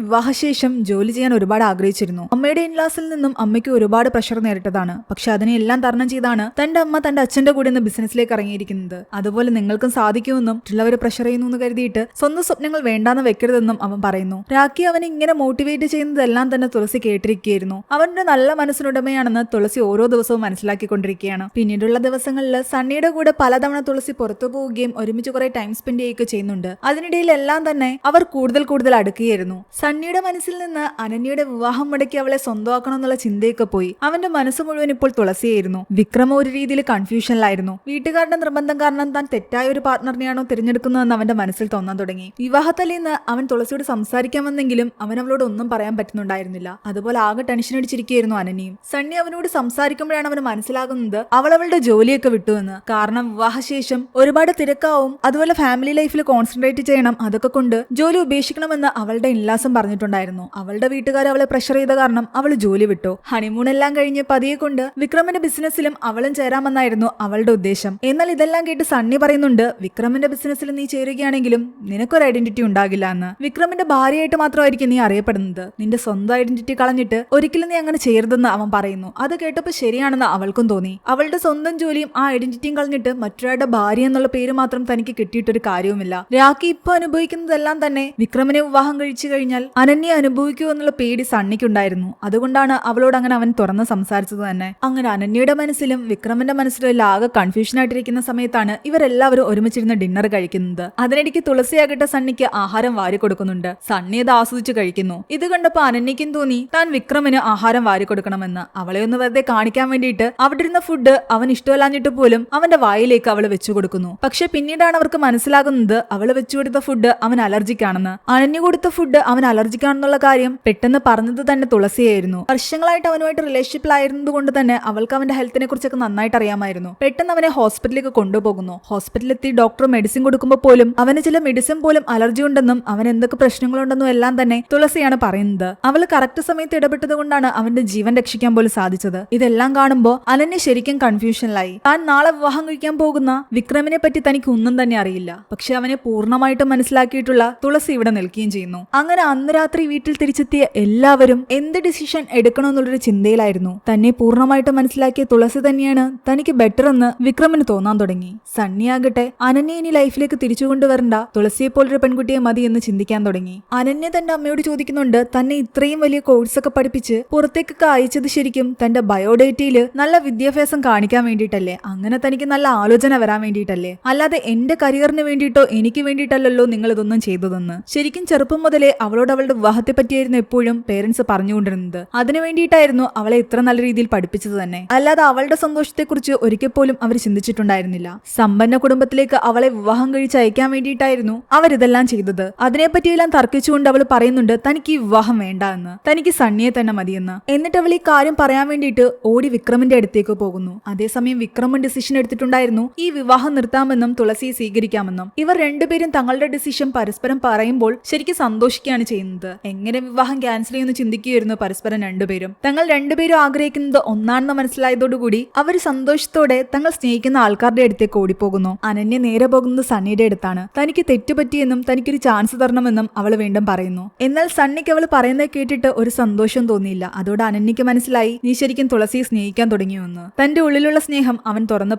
വിവാഹശേഷം ജോലി ചെയ്യാൻ ഒരുപാട് ആഗ്രഹിച്ചിരുന്നു. അമ്മയുടെ ഇൻലാസിൽ നിന്നും അമ്മയ്ക്ക് ഒരുപാട് പ്രഷർ നേരിട്ടതാണ്. പക്ഷെ അതിനെല്ലാം തരണം ചെയ്താണ് തന്റെ അമ്മ തന്റെ അച്ഛന്റെ കൂടെ നിന്ന് ബിസിനസ്സിലേക്ക് ഇറങ്ങിയിരിക്കുന്നത്. അതുപോലെ നിങ്ങൾക്കും സാധിക്കുമെന്നും മറ്റുള്ളവർ പ്രഷർ ചെയ്യുന്നു എന്ന് കരുതിയിട്ട് സ്വന്തം സ്വപ്നങ്ങൾ വേണ്ടാന്ന് വെക്കരുതെന്നും അവൻ പറയുന്നു. രാഖി അവനെ ഇങ്ങനെ മോട്ടിവേറ്റ് ചെയ്യുന്നതെല്ലാം തന്നെ തുളസി കേട്ടിരിക്കുകയായിരുന്നു. അവന്റെ നല്ല മനസ്സിനുടമയാണെന്ന് തുളസി ഓരോ ദിവസവും മനസ്സിലാക്കിക്കൊണ്ടിരിക്കുകയാണ്. പിന്നീടുള്ള ദിവസങ്ങളിൽ സണ്ണിയുടെ കൂടെ പലതവണ തുളസി പുറത്തു പോവുകയും ഒരുമിച്ച് കുറെ ടൈം സ്പെൻഡ് ചെയ്യുകയൊക്കെ ചെയ്യുന്നുണ്ട്. അതിനിടയിലെല്ലാം തന്നെ അവർ കൂടുതൽ അടുക്കുകയായിരുന്നു. സണ്ണിയുടെ മനസ്സിൽ നിന്ന് അനന്യയുടെ വിവാഹം മുടക്കി അവളെ സ്വന്തമാക്കണമെന്നുള്ള ചിന്തയൊക്കെ പോയി. അവന്റെ മനസ്സ് മുഴുവൻ ഇപ്പോൾ തുളസിയായിരുന്നു. വിക്രമ ഒരു രീതിയിൽ കൺഫ്യൂഷനിലായിരുന്നു. വീട്ടുകാരുടെ നിർബന്ധം കാരണം താൻ തെറ്റായ ഒരു പാർട്ട്ണറിനെയാണോ തിരഞ്ഞെടുക്കുന്നതെന്ന് അവന്റെ മനസ്സിൽ തോന്നാൻ തുടങ്ങി. വിവാഹത്തലേന്ന് അവൻ തുളസിയോട് സംസാരിക്കാൻ വന്നെങ്കിലും അവൻ അവളോട് ഒന്നും പറയാൻ പറ്റുന്നുണ്ടായിരുന്നില്ല. അതുപോലെ ആകെ ടെൻഷൻ അടിച്ചിരിക്കുകയായിരുന്നു അനന്യയും. സണ്ണി അവനോട് സംസാരിക്കുമ്പോഴാണ് അവന് മനസ്സിലാകുന്നത് അവൾ അവളുടെ ജോലിയൊക്കെ വിട്ടുവെന്ന്. കാരണം വിവാഹശേഷം ഒരുപാട് തിരക്കാവും, അതുപോലെ ഫാമിലി ലൈഫിൽ കോൺസെൻട്രേറ്റ് ചെയ്യണം, അതൊക്കെ കൊണ്ട് ജോലി ഉപേക്ഷിക്കണമെന്ന് അവളുടെ ഇൻലാസം പറഞ്ഞിട്ടുണ്ടായിരുന്നു. അവളുടെ വീട്ടുകാർ അവളെ പ്രഷർ ചെയ്ത കാരണം അവൾ ജോലി വിട്ടു. ഹണിമൂൺ എല്ലാം കഴിഞ്ഞ് പതിയെ കൊണ്ട് വിക്രമിന്റെ ബിസിനസ്സിലും അവളും ചേരാമെന്നായിരുന്നു അവളുടെ ഉദ്ദേശം. എന്നാൽ ഇതെല്ലാം കേട്ട് സണ്ണി പറയുന്നുണ്ട്, വിക്രമിന്റെ ബിസിനസ്സിൽ നീ ചേരുകയാണെങ്കിലും നിനക്കൊരു ഐഡന്റിറ്റി ഉണ്ടാകില്ല എന്ന്. വിക്രമിന്റെ ഭാര്യയായിട്ട് മാത്രമായിരിക്കും നീ അറിയപ്പെടുന്നത്. നിന്റെ സ്വന്തം ഐഡന്റിറ്റി കളഞ്ഞിട്ട് ഒരിക്കലും നീ അങ്ങനെ ചെയ്യരുതെന്ന് അവൻ പറയുന്നു. അത് കേട്ടപ്പോൾ ശരിയാണെന്ന് അവൾക്കും തോന്നി. അവളുടെ സ്വന്തം ജോലിയും ആ ഐഡന്റിറ്റിയും കളഞ്ഞിട്ട് മറ്റൊരാളുടെ ഭാര്യ എന്നുള്ള പേര് മാത്രം തനിക്ക് കിട്ടിയിട്ടൊരു കാര്യവുമില്ല. രാഖി ഇപ്പൊ അനുഭവിക്കുന്നതെല്ലാം തന്നെ വിക്രമിനെ വിവാഹം കഴിച്ചു കഴിഞ്ഞാൽ അനന്യെ അനുഭവിക്കൂ എന്നുള്ള പേടി സണ്ണിക്കുണ്ടായിരുന്നു. അതുകൊണ്ടാണ് അവളോട് അങ്ങനെ അവൻ തുറന്ന് സംസാരിച്ചത് തന്നെ. അങ്ങനെ അനന്യയുടെ മനസ്സിലും വിക്രമിന്റെ മനസ്സിലും എല്ലാം ആകെ കൺഫ്യൂഷൻ ആയിട്ടിരിക്കുന്ന സമയത്താണ് ഇവരെല്ലാവരും ഒരുമിച്ചിരുന്ന് ഡിന്നർ കഴിക്കുന്നത്. അതിനിടയ്ക്ക് തുളസിയാകട്ടെ സണ്ണിക്ക് ആഹാരം വാരി കൊടുക്കുന്നുണ്ട്. സണ്ണി അത് ആസ്വദിച്ച് കഴിക്കുന്നു. ഇത് കണ്ടപ്പോ അനന്യയ്ക്കും തോന്നി താൻ വിക്രമിന് ആഹാരം വാരി കൊടുക്കണമെന്ന്. അവളെ ഒന്ന് വെറുതെ കാണിക്കാൻ വേണ്ടിയിട്ട് അവിടെ ഇരുന്ന ഫുഡ് അവൻ ഇഷ്ടമല്ലാഞ്ഞിട്ട് പോലും അവന്റെ വായിലേക്ക് അവള് വെച്ചു കൊടുക്കുന്നു. പക്ഷെ പിന്നീടാണ് അവർക്ക് മനസ്സിലാകുന്നത് അവള് വെച്ചുകൊടുത്ത ഫുഡ് അവൻ അലർജിക്കാണെന്ന്. അനന്യ കൊടുത്ത ഫുഡ് അവൻ അലർജിക്കാണെന്നുള്ള കാര്യം പെട്ടെന്ന് പറഞ്ഞത് തന്നെ തുളസിയായിരുന്നു. വർഷങ്ങളായിട്ട് അവനുമായിട്ട് റിലേഷൻഷിപ്പിലായിരുന്നത് കൊണ്ട് തന്നെ അവൾക്ക് അവന്റെ ഹെൽത്തിനെ കുറിച്ചൊക്കെ നന്നായിട്ട് അറിയാമായിരുന്നു. പെട്ടെന്ന് അവനെ ഹോസ്പിറ്റലിലേക്ക് കൊണ്ടുപോകുന്നു. ഹോസ്പിറ്റലിലെത്തി ഡോക്ടർ മെഡിസിൻ കൊടുക്കുമ്പോൾ പോലും അവന് ചില മെഡിസിൻ പോലും അലർജി ഉണ്ടെന്നും അവൻ എന്തൊക്കെ പ്രശ്നങ്ങളുണ്ടെന്നും എല്ലാം തന്നെ തുളസിയാണ് പറയുന്നത്. അവള് കറക്റ്റ് സമയത്ത് ഇടപെട്ടത് കൊണ്ടാണ് അവന്റെ ജീവൻ രക്ഷിക്കാൻ പോലും സാധിച്ചത്. ഇതെല്ലാം കാണുമ്പോൾ അനന്യ ശരിക്കും കൺഫ്യൂഷനിലായി. താൻ നാളെ വിവാഹം കഴിക്കാൻ പോകുന്ന വിക്രമിനെ പറ്റി തനിക്ക് ഒന്നും തന്നെ അറിയില്ല. പക്ഷെ അവനെ പൂർണ്ണമായിട്ടും മനസ്സിലാക്കിയിട്ടുള്ള തുളസി ഇവിടെ നിൽക്കുകയും ചെയ്യുന്നു. അങ്ങനെ അന്ന് രാത്രി വീട്ടിൽ തിരിച്ചെത്തിയ എല്ലാവരും എന്ത് ഡിസിഷൻ എടുക്കണമെന്നുള്ളൊരു ചിന്തയിലായിരുന്നു. തന്നെ പൂർണ്ണമായിട്ടും മനസ്സിലാക്കിയ തുളസി തന്നെയാണ് തനിക്ക് ബെറ്റർ എന്ന് വിക്രമിന് തോന്നാൻ തുടങ്ങി. സണ്ണിയാകട്ടെ അനന്യ ഇനി ലൈഫിലേക്ക് തിരിച്ചു കൊണ്ടുവരണ്ട, തുളസിയെ പോലൊരു പെൺകുട്ടിയെ മതി എന്ന് ചിന്തിക്കാൻ തുടങ്ങി. അനന്യ തന്റെ അമ്മയോട് ചോദിക്കുന്നുണ്ട്, തന്നെ ഇത്രയും വലിയ കോഴ്സൊക്കെ പഠിപ്പിച്ച് പുറത്തേക്കൊക്കെ അയച്ചത് ശരിക്കും തന്റെ ബയോഡേറ്റയിൽ നല്ല വിദ്യാഭ്യാസം കാണിക്കാൻ വേണ്ടിയിട്ടല്ലേ? അങ്ങനെ തനിക്ക് നല്ല ആലോചന വരാൻ വേണ്ടിയിട്ടല്ലേ? അല്ലാതെ എന്റെ കരിയറിന് വേണ്ടിയിട്ടോ എനിക്ക് വേണ്ടിയിട്ടല്ലോ നിങ്ങൾ ഇതൊന്നും ചെയ്തതെന്ന്. ശരിക്കും ചെറുപ്പം മുതലേ അവളോട് അവളുടെ വിവാഹത്തെ പറ്റിയായിരുന്നു എപ്പോഴും പേരൻസ് പറഞ്ഞുകൊണ്ടിരുന്നത്. അതിനു വേണ്ടിയിട്ടായിരുന്നു അവളെ ഇത്ര നല്ല രീതിയിൽ പഠിപ്പിച്ചത് തന്നെ. അല്ലാതെ അവളുടെ സന്തോഷത്തെക്കുറിച്ച് ഒരിക്കൽ പോലും അവർ ചിന്തിച്ചിട്ടുണ്ടായിരുന്നില്ല. സമ്പന്ന കുടുംബത്തിലേക്ക് അവളെ വിവാഹം കഴിച്ച് അയക്കാൻ വേണ്ടിയിട്ടായിരുന്നു അവരിതെല്ലാം ചെയ്തത്. അതിനെപ്പറ്റിയെല്ലാം തർക്കിച്ചുകൊണ്ട് അവൾ പറയുന്നുണ്ട് തനിക്ക് ഈ വിവാഹം വേണ്ട എന്ന്, തനിക്ക് സണ്ണിയെ തന്നെ മതിയെന്ന്. എന്നിട്ട് അവൾ ഈ കാര്യം പറയാൻ വേണ്ടിയിട്ട് ഓടി വിക്രമിന്റെ അടുത്തേക്ക് പോകുന്നു. അതേസമയം വിക്രമൻ ഡിസിഷൻ എടുത്തിട്ടുണ്ടായിരുന്നു ഈ വിവാഹം നിർത്താമെന്നും തുളസിയെ സ്വീകരിക്കാമെന്നും. ഇവർ രണ്ടുപേരും തങ്ങളുടെ ഡിസിഷൻ പരസ്പരം പറയുമ്പോൾ ശരിക്കും സന്തോഷിക്കുകയാണ് ചെയ്യുന്നത്. എങ്ങനെ വിവാഹം ക്യാൻസൽ ചെയ്യുമെന്ന് ചിന്തിക്കുകയായിരുന്നു പരസ്പരം രണ്ടുപേരും. തങ്ങൾ രണ്ടുപേരും ആഗ്രഹിക്കുന്നത് ഒന്നാണെന്ന് മനസ്സിലായതോടുകൂടി അവർ സന്തോഷത്തോടെ തങ്ങൾ സ്നേഹിക്കുന്ന ആൾക്കാരുടെ അടുത്തേക്ക് ഓടിപ്പോകുന്നു. അനന്യ നേരെ പോകുന്നത് സണ്ണിയുടെ അടുത്താണ്. തനിക്ക് തെറ്റുപറ്റിയെന്നും തനിക്കൊരു ചാൻസ് തരണമെന്നും അവൾ വീണ്ടും പറയുന്നു. എന്നാൽ സണ്ണിക്ക് അവൾ പറയുന്നത് കേട്ടിട്ട് ഒരു സന്തോഷം തോന്നിയില്ല. അതോടെ അനന്യക്ക് മനസ്സിലായി നീ ശരിക്കും തുളസിയെ സ്നേഹിക്കാൻ തുടങ്ങിയെന്ന്. തന്റെ ഉള്ളിലുള്ള സ്നേഹം അവൻ തുറന്നു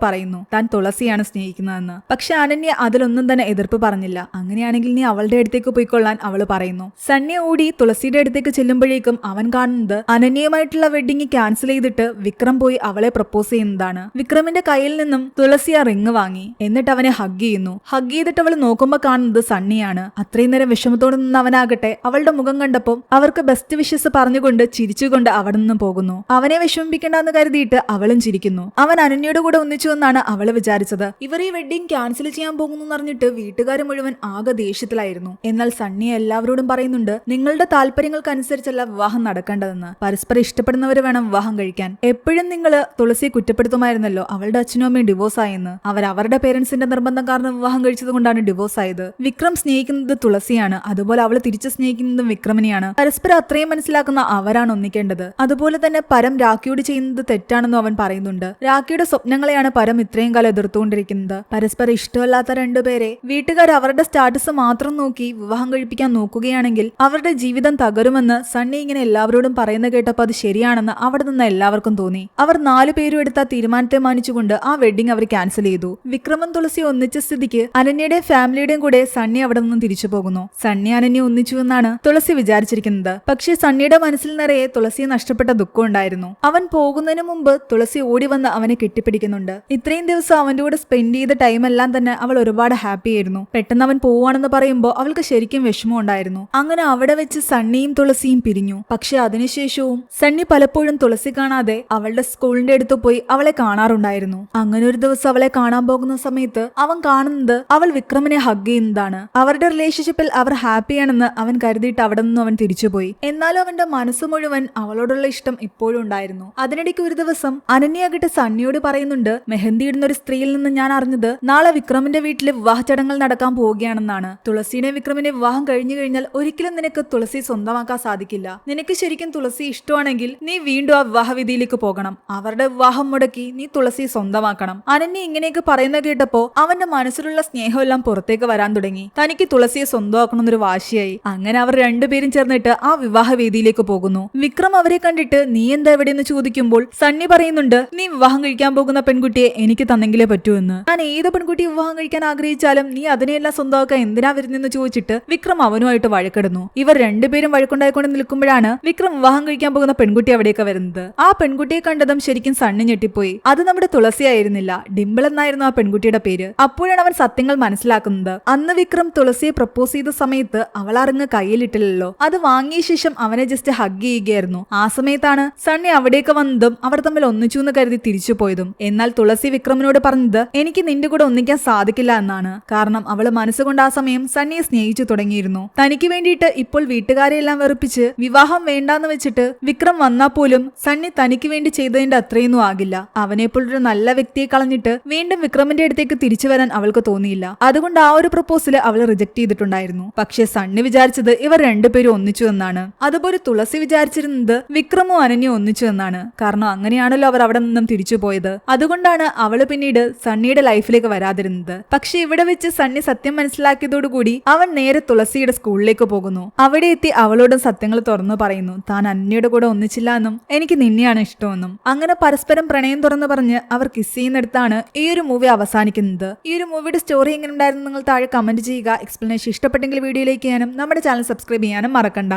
പറയുന്നു. താൻ തുളസിയാണ് സ്നേഹിക്കുന്നതെന്ന്. പക്ഷെ അനന്യ അതിലൊന്നും തന്നെ എതിർപ്പ് പറഞ്ഞില്ല. അങ്ങനെയാണെങ്കിൽ നീ അവളുടെ അടുത്തേക്ക് പോയിക്കൊള്ളാൻ അവൾ പറയുന്നു. സണ്ണിയ ഓടി തുളസിയുടെ അടുത്തേക്ക് ചെല്ലുമ്പോഴേക്കും അവൻ കാണുന്നത് അനന്യയുമായിട്ടുള്ള വെഡിങ് ക്യാൻസൽ ചെയ്തിട്ട് വിക്രം പോയി അവളെ പ്രപ്പോസ് ചെയ്യുന്നതാണ്. വിക്രമിന്റെ കയ്യിൽ നിന്നും തുളസി ആ റിങ് വാങ്ങി. എന്നിട്ട് അവനെ ഹഗ് ചെയ്യുന്നു. ഹഗ് ചെയ്തിട്ട് അവൾ നോക്കുമ്പോൾ കാണുന്നത് സണ്ണിയാണ്. അത്രയും നേരം വിഷമത്തോടെ നിന്ന് അവനാകട്ടെ അവളുടെ മുഖം കണ്ടപ്പോൾ അവർക്ക് ബെസ്റ്റ് വിഷസ് പറഞ്ഞുകൊണ്ട് ചിരിച്ചുകൊണ്ട് അവിടെ നിന്നും പോകുന്നു. അവനെ വിഷമിപ്പിക്കേണ്ടെന്ന് കരുതിയിട്ട് അവളും ചിരിക്കുന്നു. അവൻ അനന്യയുടെ കൂടെ ഒന്നിച്ചു എന്നാണ് അവള് വിചാരിച്ചത്. ഇവർ ഈ വെഡിങ് ക്യാൻസൽ ചെയ്യാൻ പോകുന്നു എന്നറിഞ്ഞിട്ട് വീട്ടുകാർ മുഴുവൻ ആകെ ദേഷ്യത്തിലായിരുന്നു. എന്നാൽ സണ്ണിയെ എല്ലാവരോടും പറയുന്നുണ്ട് നിങ്ങളുടെ താല്പര്യങ്ങൾക്കനുസരിച്ചല്ല വിവാഹം നടക്കേണ്ടതെന്ന്. പരസ്പരം ഇഷ്ടപ്പെടുന്നവർ വേണം വിവാഹം കഴിക്കാൻ. എപ്പോഴും നിങ്ങൾ തുളസിയെ കുറ്റപ്പെടുത്തുമായിരുന്നല്ലോ അവളുടെ അച്ഛനും അമ്മയും ഡിവോഴ്സ് ആയെന്ന്. അവരുടെ പേരൻസിന്റെ നിർബന്ധം കാരണം വിവാഹം കഴിച്ചത് കൊണ്ടാണ് ഡിവോഴ്സ് ആയത്. വിക്രം സ്നേഹിക്കുന്നത് തുളസിയാണ്. അതുപോലെ അവള് തിരിച്ചു സ്നേഹിക്കുന്നതും വിക്രമിനെയാണ്. പരസ്പരം അത്രയും മനസ്സിലാക്കുന്ന അവരാണ് ഒന്നിക്കേണ്ടത്. അതുപോലെ തന്നെ പരം രാഖിയോട് ചെയ്യുന്നത് തെറ്റാണെന്നും അവൻ പറയുന്നുണ്ട്. രാഖിയുടെ സ്വപ്നങ്ങളെയാണ് പരം ഇത്രയും കാലം എതിർത്തുകൊണ്ടിരിക്കുന്നത്. പരസ്പരം ഇഷ്ടമല്ലാത്ത രണ്ടുപേരെ വീട്ടുകാർ അവരുടെ സ്റ്റാറ്റസ് മാത്രം നോക്കി വിവാഹം കഴിപ്പിക്കാൻ നോക്കുകയാണെങ്കിൽ അവരുടെ ജീവിതം തകരുമെന്ന് സണ്ണി ഇങ്ങനെ എല്ലാവരോടും പറയുന്ന കേട്ടപ്പോൾ അത് ശരിയാണെന്ന് അവിടെ നിന്ന് എല്ലാവർക്കും തോന്നി. അവർ 4 പേരും എടുത്ത തീരുമാനത്തെ മാനിച്ചുകൊണ്ട് ആ വെഡിങ് അവർ ക്യാൻസൽ ചെയ്തു. വിക്രമൻ തുളസി ഒന്നിച്ച സ്ഥിതിക്ക് അനന്യയുടെയും ഫാമിലിയുടെയും കൂടെ സണ്ണി അവിടെ നിന്നും തിരിച്ചു പോകുന്നു. സണ്ണി അനന്യ ഒന്നിച്ചു എന്നാണ് തുളസി വിചാരിച്ചിരിക്കുന്നത്. പക്ഷേ സണ്ണിയുടെ മനസ്സിൽ നിറയെ തുളസിയെ നഷ്ടപ്പെട്ട ദുഃഖം ഉണ്ടായിരുന്നു. അവൻ പോകുന്നതിന് മുമ്പ് തുളസി ഓടി വന്ന് അവനെ കെട്ടിപ്പിടിക്കുന്നുണ്ട്. ഇത്രയും ദിവസം അവന്റെ കൂടെ സ്പെൻഡ് ചെയ്ത ടൈം എല്ലാം തന്നെ അവൾ ഒരുപാട് ഹാപ്പി ആയിരുന്നു. പെട്ടെന്ന് അവൻ പോവാണെന്ന് പറയുമ്പോൾ അവൾക്ക് ശരിക്കും വിഷമം ഉണ്ടായിരുന്നു. അങ്ങനെ അവിടെ വെച്ച് സണ്ണിയും തുളസിയും പിരിഞ്ഞു. പക്ഷെ അതിനുശേഷവും സണ്ണി പലപ്പോഴും തുളസി കാണാതെ അവളുടെ സ്കൂളിന്റെ അടുത്ത് പോയി അവളെ കാണാറുണ്ടായിരുന്നു. അങ്ങനെ ഒരു ദിവസം അവളെ കാണാൻ പോകുന്ന സമയത്ത് അവൻ കാണുന്നത് അവൾ വിക്രമിനെ ഹഗ് ചെയ്യുന്നതാണ്. അവരുടെ റിലേഷൻഷിപ്പിൽ അവർ ഹാപ്പിയാണെന്ന് അവൻ കരുതിയിട്ട് അവിടെ നിന്നും അവൻ തിരിച്ചുപോയി. എന്നാലും അവന്റെ മനസ്സ് മുഴുവൻ അവളോടുള്ള ഇഷ്ടം ഇപ്പോഴും ഉണ്ടായിരുന്നു. അതിനിടയ്ക്ക് ഒരു ദിവസം അനന്യയാകട്ടെ സണ്ണിയോട് പറയുന്നുണ്ട് മെഹന്തി ഇടുന്ന ഒരു സ്ത്രീയിൽ നിന്ന് ഞാൻ അറിഞ്ഞത് നാളെ വിക്രമിന്റെ വീട്ടില് വിവാഹ ചടങ്ങുകൾ നടക്കാൻ പോവുകയാണെന്നാണ്. തുളസിയുടെ വിക്രമിന്റെ വിവാഹം കഴിഞ്ഞു കഴിഞ്ഞാൽ ഒരിക്കലും നിനക്ക് തുളസി സ്വന്തമാക്കാൻ സാധിക്കില്ല. നിനക്ക് ശരിക്കും തുളസി ഇഷ്ടമാണെങ്കിൽ നീ വീണ്ടും ആ വിവാഹവിധിയിലേക്ക് പോകണം. അവരുടെ വിവാഹം മുടക്കി നീ തുളസി സ്വന്തമാക്കണം. അനന്യ ഇങ്ങനെയൊക്കെ പറയുന്ന കേട്ടപ്പോ അവന്റെ മനസ്സിലുള്ള സ്നേഹമെല്ലാം പുറത്തേക്ക് വരാൻ തുടങ്ങി. തനിക്ക് തുളസിയെ സ്വന്തമാക്കണമെന്നൊരു വാശിയായി. അങ്ങനെ അവർ രണ്ടുപേരും ചേർന്നിട്ട് ആ വിവാഹവേദിയിലേക്ക് പോകുന്നു. വിക്രം അവരെ കണ്ടിട്ട് നീ എന്താ എവിടെയെന്ന് ചോദിക്കുമ്പോൾ സണ്ണി പറയുന്നുണ്ട് നീ വിവാഹം കഴിക്കാൻ പോകുന്ന പെൺകുട്ടിയെ എനിക്ക് തന്നെങ്കിലേ പറ്റൂ എന്ന്. ഞാൻ ഏത് പെൺകുട്ടി വിവാഹം കഴിക്കാൻ ആഗ്രഹിച്ചാലും നീ അതിനെയെല്ലാം സ്വന്തമാക്കാൻ എന്തിനാ വരുന്നെന്ന് ചോദിച്ചിട്ട് വിക്രം അവനുമായിട്ട് വഴക്കിടുന്നു. ഇവർ രണ്ടുപേരും വഴക്കുണ്ടായിക്കൊണ്ട് നിൽക്കുമ്പോഴാണ് വിക്രം വിവാഹം കഴിക്കാൻ പോകുന്ന പെൺകുട്ടി അവിടേക്ക് വരുന്നത്. ആ പെൺകുട്ടിയെ കണ്ടതും ശരിക്കും സണ്ണി ഞെട്ടിപ്പോയി. അത് നമ്മുടെ തുളസി ആയിരുന്നില്ല, ഡിംപിൾ എന്നായിരുന്നു ആ പെൺകുട്ടിയുടെ പേര്. അപ്പോഴാണ് അവൻ സത്യങ്ങൾ മനസ്സിലാക്കുന്നത്. അന്ന് വിക്രം തുളസിയെ പ്രപ്പോസ് ചെയ്ത സമയത്ത് അവൾ അറിഞ്ഞ് കയ്യിലിട്ടില്ലല്ലോ. അത് വാങ്ങിയ ശേഷം അവനെ ജസ്റ്റ് ഹഗ് ചെയ്യുകയായിരുന്നു. ആ സമയത്താണ് സണ്ണി അവിടേക്ക് വന്നതും അവർ തമ്മിൽ ഒന്നിച്ചു എന്ന് കരുതി തിരിച്ചു പോയതും. എന്നാൽ തുളസി വിക്രമിനോട് പറഞ്ഞത് എനിക്ക് നിന്റെ കൂടെ ഒന്നിക്കാൻ സാധിക്കില്ല എന്നാണ്. കാരണം അവള് മനസ്സുകൊണ്ട് ആ സമയം സണ്ണിയെ സ്നേഹിച്ചു തുടങ്ങിയിരുന്നു. തനിക്ക് വേണ്ടിയിട്ട് ഇപ്പോൾ വീട്ടുകാരെയെല്ലാം വെറുപ്പിച്ച് വിവാഹം വേണ്ടാന്ന് വെച്ചിട്ട് വിക്രം വന്നാൽ പോലും സണ്ണി തനിക്ക് വേണ്ടി ചെയ്തതിന്റെ അത്രയൊന്നും ആകില്ല. അവനെപ്പോലൊരു നല്ല വ്യക്തിയെ കളഞ്ഞിട്ട് വീണ്ടും വിക്രമിന്റെ അടുത്തേക്ക് തിരിച്ചു വരാൻ അവൾക്ക് തോന്നിയില്ല. അതുകൊണ്ട് ആ ഒരു പ്രപ്പോസല് അവൾ റിജക്ട് ചെയ്തിട്ടുണ്ടായിരുന്നു. പക്ഷെ സണ്ണി വിചാരിച്ചത് ഇവർ രണ്ടുപേരും ഒന്നിച്ചു എന്നാണ്. അതുപോലെ തുളസി വിചാരിച്ചിരുന്നത് വിക്രമും അനന്യ ഒന്നിച്ചു എന്നാണ്. കാരണം അങ്ങനെയാണല്ലോ അവർ അവിടെ നിന്നും തിരിച്ചു പോയത്. അതുകൊണ്ടാണ് അവള് പിന്നീട് സണ്ണിയുടെ ലൈഫിലേക്ക് വരാതിരുന്നത്. പക്ഷെ ഇവിടെ വെച്ച് സണ്ണി സത്യം മനസ്സിലാക്കിയതോടുകൂടി അവൻ നേരെ തുളസിയുടെ സ്കൂളിലേക്ക് പോകുന്നു. അവിടെ എത്തി അവളോടും സത്യങ്ങൾ തുറന്നു പറയുന്നു. താൻ അന്യയുടെ കൂടെ ഒന്നിച്ചില്ല എന്നും എനിക്ക് നിന്നെയാണ് ഇഷ്ടമെന്നും. അങ്ങനെ പരസ്പരം പ്രണയം തുറന്നു പറഞ്ഞ് അവർ കിസ് ചെയ്യുന്നിടത്താണ് ഈ ഒരു മൂവി അവസാനിക്കുന്നത്. ഈ ഒരു മൂവിയുടെ സ്റ്റോറി എങ്ങനെ ഉണ്ടായിരുന്നു നിങ്ങൾ താഴെ കമന്റ് ചെയ്യുക. എക്സ്പ്ലനേഷൻ ഇഷ്ടപ്പെട്ടെങ്കിൽ വീഡിയോയിലേക്ക് ചെയ്യാനും നമ്മുടെ ചാനൽ സബ്സ്ക്രൈബ് ചെയ്യാനും മറക്കണ്ട.